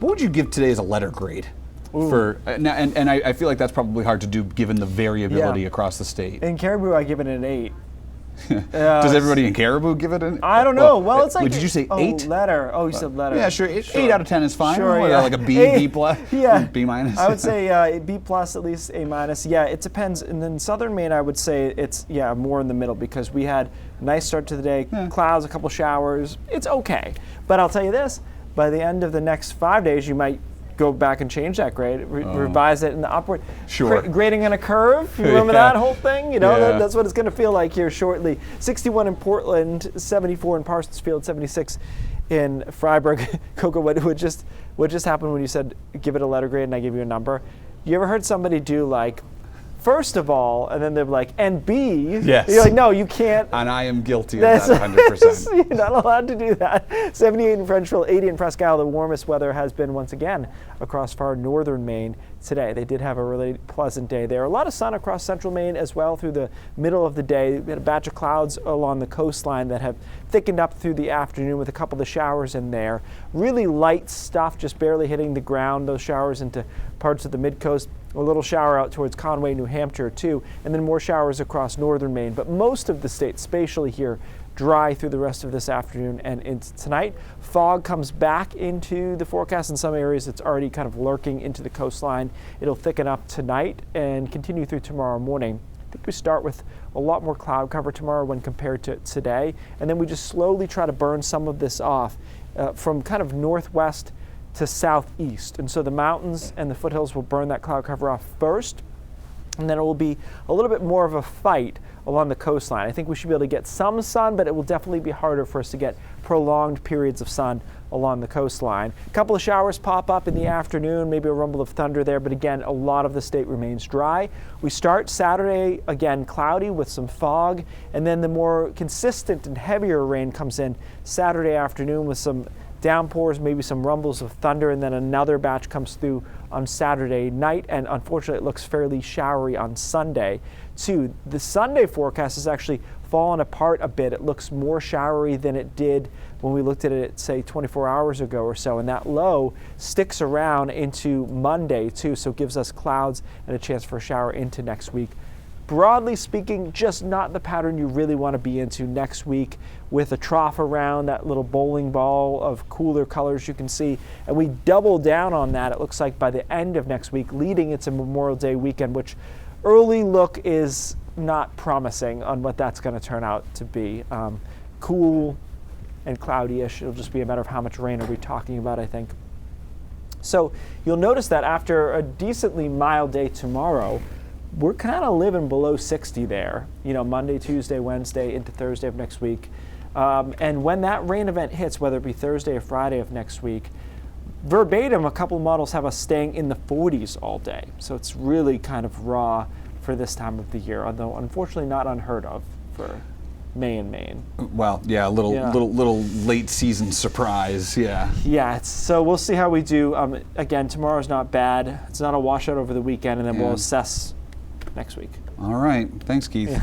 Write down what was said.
What would you give today as a letter grade? For and I feel like that's probably hard to do given the variability across the state. In Caribou, I give it an 8. Does everybody in Caribou give it an? I don't know. Well, it's like. Wait, did you say 8? Letter. Oh, you said letter. Yeah, sure. 8 out of 10 is fine. Sure, Like a B plus. Yeah. B minus. I would say B plus, at least A minus. Yeah, it depends. And then southern Maine, I would say it's more in the middle because we had a nice start to the day, clouds, a couple showers. It's okay. But I'll tell you this: by the end of the next 5 days, you might go back and change that grade, revise it in the upward. Sure. Grading in a curve, you remember that whole thing? You know, that's what it's going to feel like here shortly. 61 in Portland, 74 in Parsonsfield, 76 in Freiburg. Coco, what just happened when you said give it a letter grade and I give you a number? You ever heard somebody do like, first of all, and then they're like, and B? Yes. You're like, no, you can't. And I am guilty of that 100%. You're not allowed to do that. 78 in Frenchville, 80 in Presque Isle. The warmest weather has been once again across far northern Maine today. They did have a really pleasant day there. A lot of sun across central Maine as well through the middle of the day. We had a batch of clouds along the coastline that have thickened up through the afternoon with a couple of showers in there. Really light stuff, just barely hitting the ground, those showers into parts of the mid-coast. A little shower out towards Conway, New Hampshire too, and then more showers across northern Maine. But most of the state spatially here dry through the rest of this afternoon and into tonight. Fog comes back into the forecast in some areas. It's already kind of lurking into the coastline. It'll thicken up tonight and continue through tomorrow morning. I think we start with a lot more cloud cover tomorrow when compared to today, and then we just slowly try to burn some of this off from kind of northwest to southeast. And so the mountains and the foothills will burn that cloud cover off first, and then it will be a little bit more of a fight along the coastline. I think we should be able to get some sun, but it will definitely be harder for us to get prolonged periods of sun along the coastline. A couple of showers pop up in the afternoon, maybe a rumble of thunder there, but again, a lot of the state remains dry. We start Saturday, again, cloudy with some fog, and then the more consistent and heavier rain comes in Saturday afternoon with some downpours, maybe some rumbles of thunder, and then another batch comes through on Saturday night, and unfortunately it looks fairly showery on Sunday too. The Sunday forecast has actually fallen apart a bit. It looks more showery than it did when we looked at it, say, 24 hours ago or so, and that low sticks around into Monday too, so it gives us clouds and a chance for a shower into next week. Broadly speaking, just not the pattern you really want to be into next week, with a trough around that little bowling ball of cooler colors you can see. And we double down on that, it looks like, by the end of next week, leading into Memorial Day weekend, which early look is not promising on what that's going to turn out to be. Cool and cloudy-ish. It'll just be a matter of how much rain are we talking about, I think. So you'll notice that after a decently mild day tomorrow, we're kind of living below 60 there, Monday, Tuesday, Wednesday, into Thursday of next week. And when that rain event hits, whether it be Thursday or Friday of next week, verbatim, a couple of models have us staying in the 40s all day. So it's really kind of raw for this time of the year, although unfortunately not unheard of for Maine. Well, yeah, a little late season surprise, yeah. Yeah, so we'll see how we do. Again, tomorrow's not bad. It's not a washout over the weekend, and then we'll assess next week. All right. Thanks, Keith. Yeah.